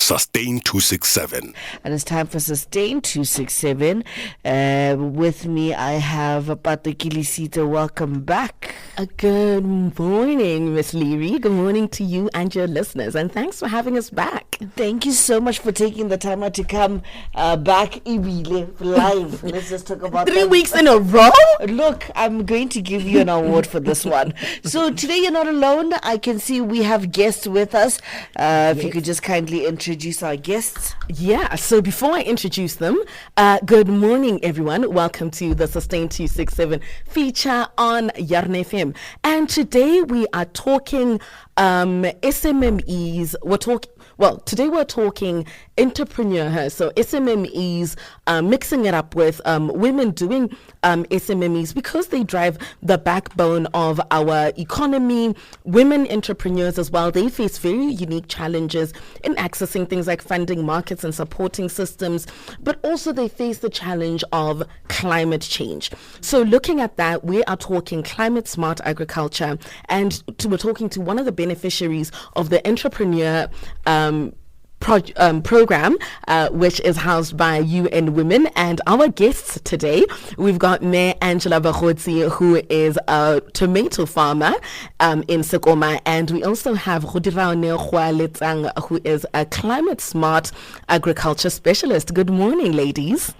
Sustain 267. And it's time for Sustain 267. With me, I have Patekilisita. Welcome back. Good morning, Miss Leary. Good morning to you and your listeners. And thanks for having us back. Thank you so much for taking the time out to come back Ibile, live. Let's just talk about 3 weeks in a row? Look, I'm going to give you an award for this one. So today you're not alone. I can see we have guests with us. If you could just kindly introduce our guests. Yeah, so before I introduce them, good morning, everyone. Welcome to the Sustain 267 feature on Yarn FM. And today we are talking SMMEs. Today we're talking entrepreneur. So SMMEs, mixing it up with women doing SMMEs because they drive the backbone of our economy. Women entrepreneurs as well, they face very unique challenges in accessing things like funding, markets and supporting systems, but also they face the challenge of climate change. So looking at that, we are talking climate smart agriculture, and we're talking to one of the beneficiaries of the entrepreneur program, which is housed by UN Women. And our guests today, we've got Ms Angela Bagotsi, who is a tomato farmer in Sekoma, and we also have Ms Godiraone Goaletsa, who is a climate smart agriculture specialist. Good morning, ladies.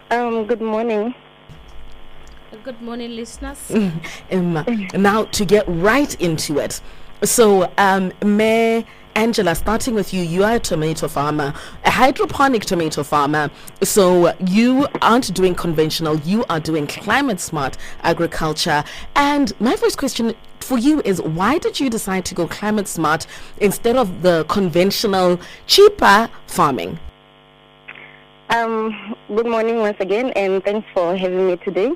Good morning. Good morning, listeners. Now to get right into it. So, Ms Angela, starting with you, you are a tomato farmer, a hydroponic tomato farmer. So you aren't doing conventional, you are doing climate smart agriculture. And my first question for you is, why did you decide to go climate smart instead of the conventional, cheaper farming? Good morning once again, and thanks for having me today.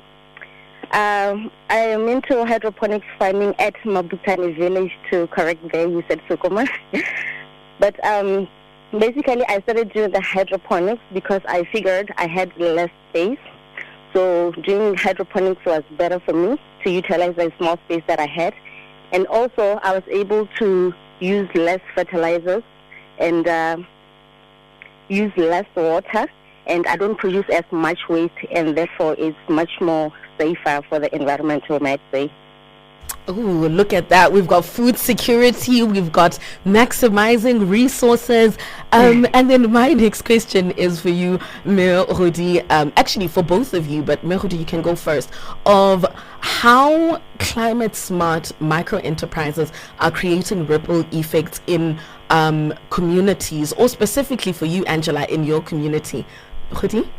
I am into hydroponics farming at Mabutshane Village, to correct there, you said Sekoma. But basically I started doing the hydroponics because I figured I had less space. So doing hydroponics was better for me to utilize the small space that I had. And also I was able to use less fertilizers and use less water. And I don't produce as much waste, and therefore it's much more safer for the environment, we might say. Oh, look at that. We've got food security, we've got maximizing resources. And then my next question is for you, Ms Godi, actually for both of you, but Ms Godi, you can go first, of how climate smart micro enterprises are creating ripple effects in communities, or specifically for you, Angela, in your community. Godi?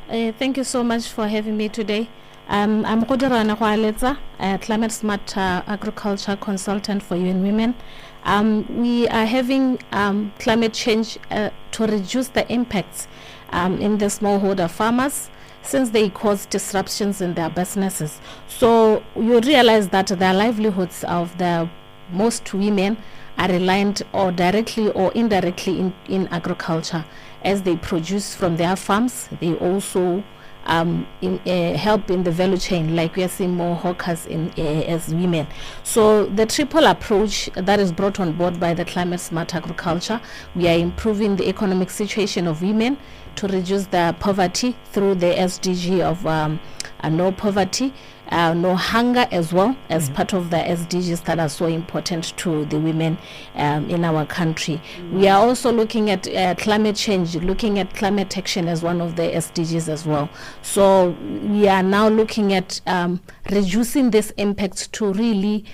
Thank you so much for having me today. I'm Godiraone Goaletsa, a climate smart agriculture consultant for UN Women. We are having climate change to reduce the impacts in the smallholder farmers, since they cause disruptions in their businesses. So you realize that the livelihoods of the most women are reliant or directly or indirectly in agriculture. As they produce from their farms, they also help in the value chain, like we are seeing more hawkers as women. So the triple approach that is brought on board by the climate smart agriculture, we are improving the economic situation of women to reduce the poverty through the SDG of no poverty, no hunger, as well as part of the SDGs that are so important to the women in our country. We are also looking at climate change, looking at climate action as one of the SDGs as well. So we are now looking at reducing this impact to really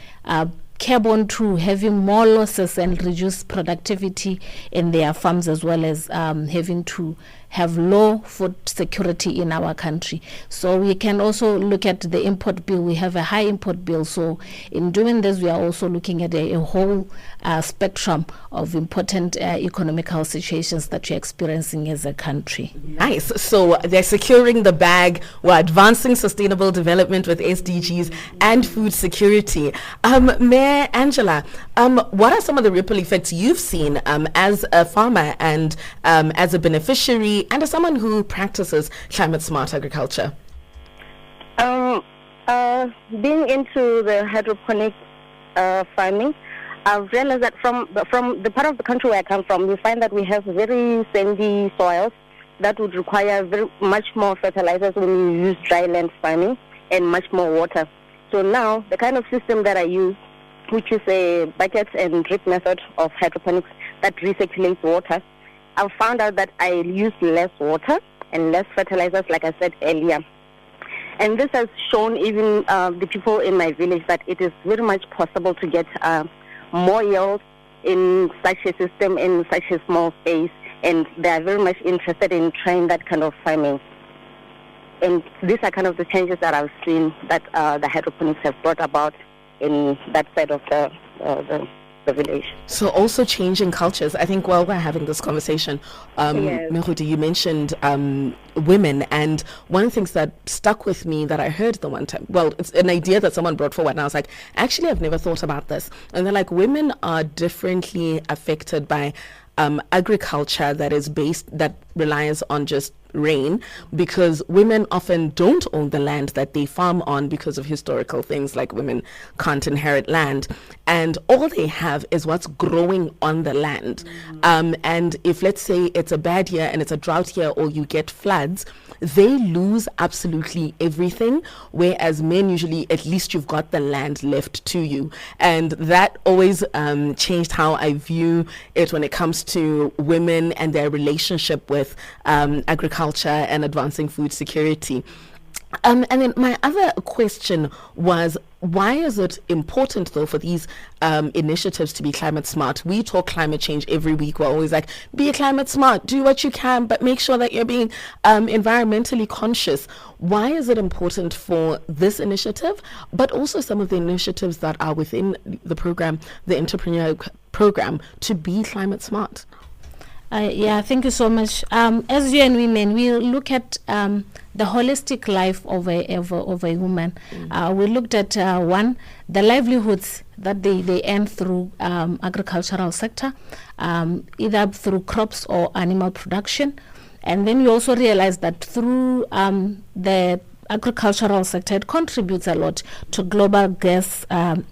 carbon to having more losses and reduce productivity in their farms, as well as having to have low food security in our country. So we can also look at the import bill. We have a high import bill. So in doing this, we are also looking at a whole spectrum of important economical situations that we're experiencing as a country. Nice. So they're securing the bag. We're advancing sustainable development with SDGs and food security. Ms Angela, what are some of the ripple effects you've seen as a farmer and as a beneficiary and as someone who practices climate smart agriculture? Being into the hydroponic farming, I've realized that from the part of the country where I come from, we find that we have very sandy soils that would require very much more fertilizers when you use dry land farming and much more water. So now the kind of system that I use, which is a bucket and drip method of hydroponics that recirculates water, I've found out that I use less water and less fertilizers, like I said earlier. And this has shown even the people in my village that it is very much possible to get more yield in such a system, in such a small space, and they are very much interested in trying that kind of farming. And these are kind of the changes that I've seen that the hydroponics have brought about in that side of the village. So also changing cultures. I think while we're having this conversation, Yes. Merudi, you mentioned women, and one of the things that stuck with me that I heard the one time, well, it's an idea that someone brought forward, and I was like, actually, I've never thought about this. And they're like, women are differently affected by agriculture that relies on just rain, because women often don't own the land that they farm on because of historical things like women can't inherit land, and all they have is what's growing on the land. And if, let's say, it's a bad year and it's a drought year, or you get floods, they lose absolutely everything, whereas men usually, at least you've got the land left to you. And that always changed how I view it when it comes to women and their relationship with agriculture and advancing food security. And then my other question was, why is it important, though, for these initiatives to be climate smart? We talk climate change every week. We're always like, be climate smart, do what you can, but make sure that you're being environmentally conscious. Why is it important for this initiative, but also some of the initiatives that are within the program, the entrepreneur program, to be climate smart? Yeah, thank you so much. As UN Women, we look at the holistic life of a woman. We looked at one, the livelihoods that they earn through agricultural sector, either through crops or animal production. And then we also realized that through the agricultural sector, it contributes a lot to global gas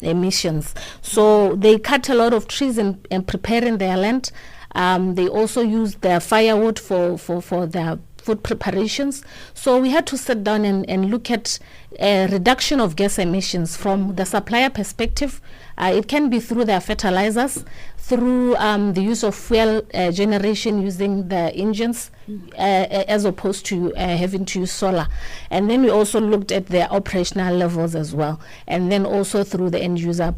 emissions. So they cut a lot of trees in preparing their land. They also use their firewood for their food preparations. So we had to sit down and look at a reduction of gas emissions from the supplier perspective. It can be through their fertilizers, through the use of fuel generation using the engines, as opposed to having to use solar. And then we also looked at their operational levels as well, and then also through the end user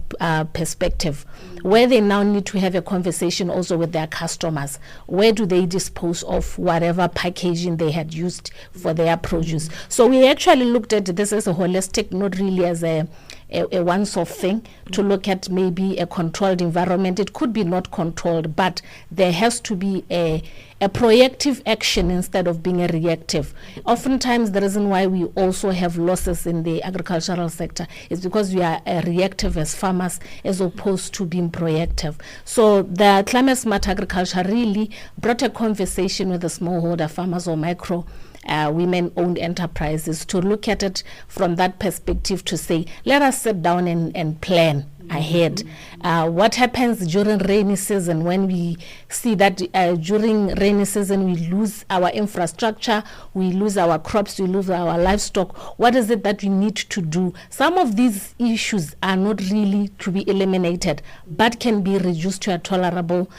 perspective, where they now need to have a conversation also with their customers. Where do they dispose of whatever packaging they had used for their produce? So we actually looked at this as a holistic, not really as a once-off thing, to look at maybe a controlled environment. It could be not controlled, but there has to be a proactive action instead of being a reactive. Oftentimes, the reason why we also have losses in the agricultural sector is because we are reactive as farmers as opposed to being proactive. So the climate smart agriculture really brought a conversation with the smallholder farmers or micro women-owned enterprises to look at it from that perspective, to say, let us sit down and plan ahead. What happens during rainy season, when we see that during rainy season we lose our infrastructure, we lose our crops, we lose our livestock? What is it that we need to do? Some of these issues are not really to be eliminated, but can be reduced to a tolerable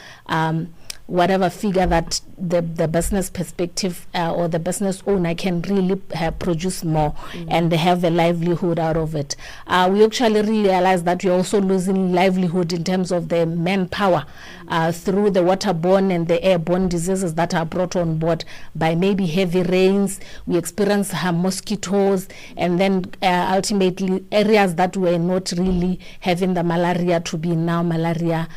whatever figure that the business perspective or the business owner can really produce more and they have a livelihood out of it. We actually realize that we're also losing livelihood in terms of the manpower through the waterborne and the airborne diseases that are brought on board by maybe heavy rains. We experience mosquitoes, and then ultimately areas that were not really having the malaria to be now malaria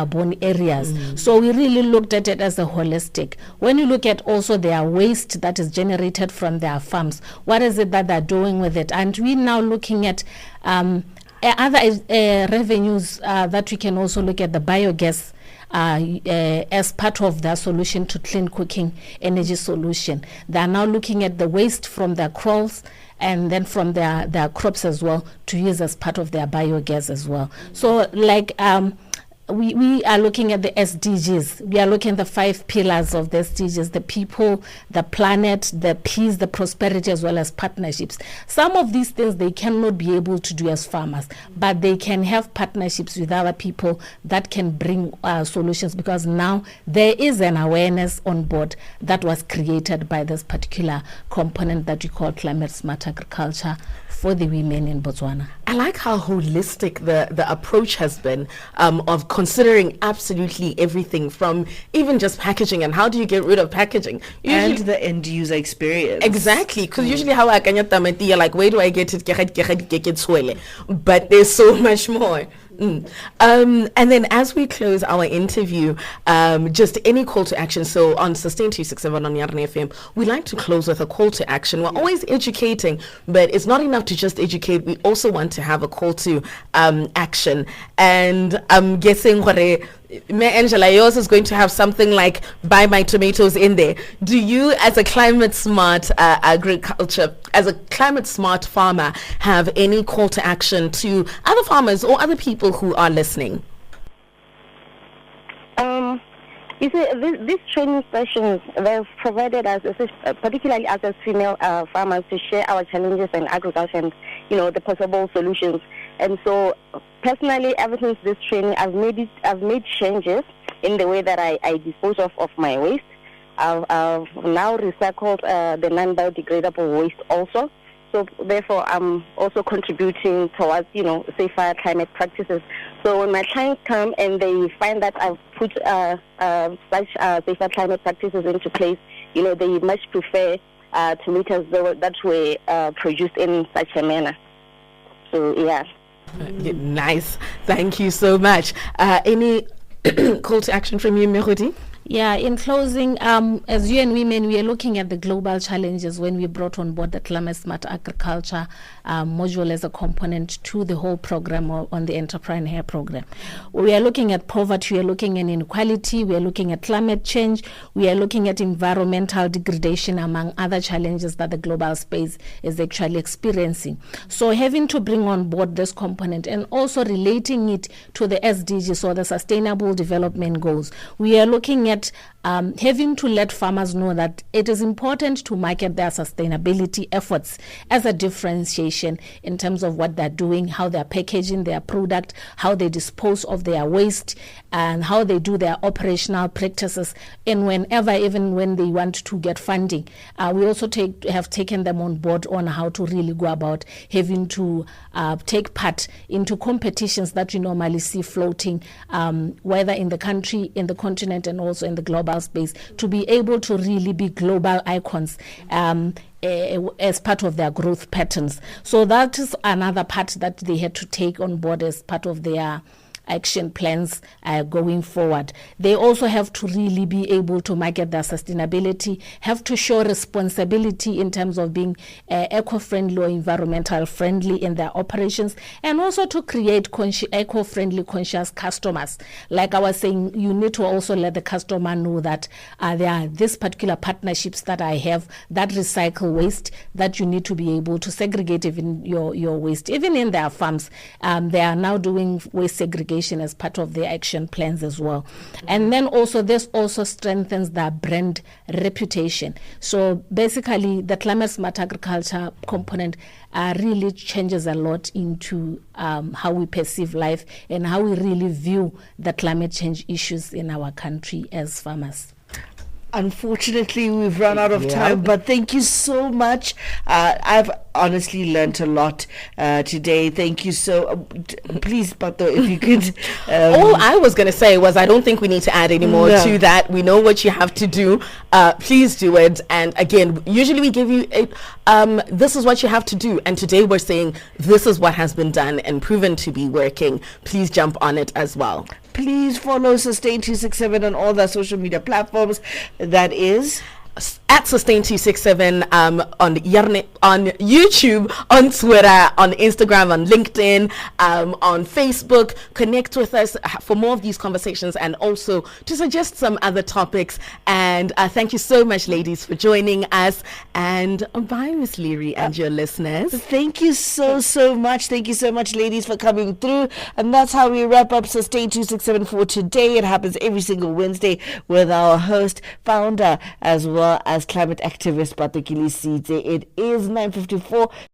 borne areas. So we really looked at it as a holistic. When you look at also their waste that is generated from their farms, what is it that they're doing with it? And we're now looking at other revenues that we can also look at the biogas as part of their solution to clean cooking energy solution. They are now looking at the waste from their crops and then from their crops as well to use as part of their biogas as well. So like we are looking at the SDGs. We are looking at the 5 pillars of the SDGs: the people, the planet, the peace, the prosperity, as well as partnerships. Some of these things they cannot be able to do as farmers, but they can have partnerships with other people that can bring solutions, because now there is an awareness on board that was created by this particular component that we call climate smart agriculture for the women in Botswana. I like how holistic the approach has been, of considering absolutely everything, from even just packaging and how do you get rid of packaging and the end user experience. Exactly, because usually how I can you're like, where do I get it? But there's so much more. And then as we close our interview, just any call to action. So on Sustain 267 on Yarn FM, we like to close with a call to action. We're always educating, but it's not enough to just educate. We also want to have a call to action. And I'm guessing Ms Angela, yours is going to have something like buy my tomatoes in there. Do you, as a climate smart agriculture, as a climate smart farmer, have any call to action to other farmers or other people who are listening? You see, these training sessions, they've provided us, particularly as female farmers, to share our challenges in agriculture and, the possible solutions. And so, personally, ever since this training, I've made changes in the way that I dispose of my waste. I've now recycled the non-biodegradable waste also. So therefore, I'm also contributing towards, safer climate practices. So when my clients come and they find that I've put such safer climate practices into place, they much prefer tomatoes that were produced in such a manner. So, yeah. Nice. Thank you so much. Any call to action from you, Merudi? Yeah, in closing, as UN Women, we are looking at the global challenges when we brought on board the Climate Smart Agriculture module as a component to the whole program on the Entrepreneur program. We are looking at poverty, we are looking at inequality, we are looking at climate change, we are looking at environmental degradation, among other challenges that the global space is actually experiencing. So having to bring on board this component and also relating it to the SDGs, or the Sustainable Development Goals, we are looking at having to let farmers know that it is important to market their sustainability efforts as a differentiation in terms of what they're doing, how they're packaging their product, how they dispose of their waste, and how they do their operational practices. And whenever, even when they want to get funding, we also have taken them on board on how to really go about having to take part into competitions that you normally see floating, whether in the country, in the continent, and also in the global space, to be able to really be global icons as part of their growth patterns. So that is another part that they had to take on board as part of their action plans going forward. They also have to really be able to market their sustainability, have to show responsibility in terms of being eco-friendly or environmental friendly in their operations, and also to create eco-friendly conscious customers. Like I was saying, you need to also let the customer know that there are these particular partnerships that I have that recycle waste, that you need to be able to segregate even your waste. Even in their farms, they are now doing waste segregation as part of their action plans as well. And then also this also strengthens their brand reputation. So basically the climate smart agriculture component really changes a lot into how we perceive life and how we really view the climate change issues in our country as farmers. Unfortunately, we've run out of time, but thank you so much. I've honestly learned a lot today. Thank you so please, Pato, if you could. All I was going to say was I don't think we need to add any more to that. We know what you have to do. Please do it. And again, usually we give you this is what you have to do. And today we're saying this is what has been done and proven to be working. Please jump on it as well. Please follow Sustain 267 on all the social media platforms. That is at Sustain267 on YouTube, on Twitter, on Instagram, on LinkedIn, on Facebook. Connect with us for more of these conversations and also to suggest some other topics. And thank you so much, ladies, for joining us. And bye, Miss Leary and your listeners. Thank you so much. Thank you so much, ladies, for coming through. And that's how we wrap up Sustain 267 for today. It happens every single Wednesday with our host, founder, as well as climate activist Patekili Sidze. It is 9:54.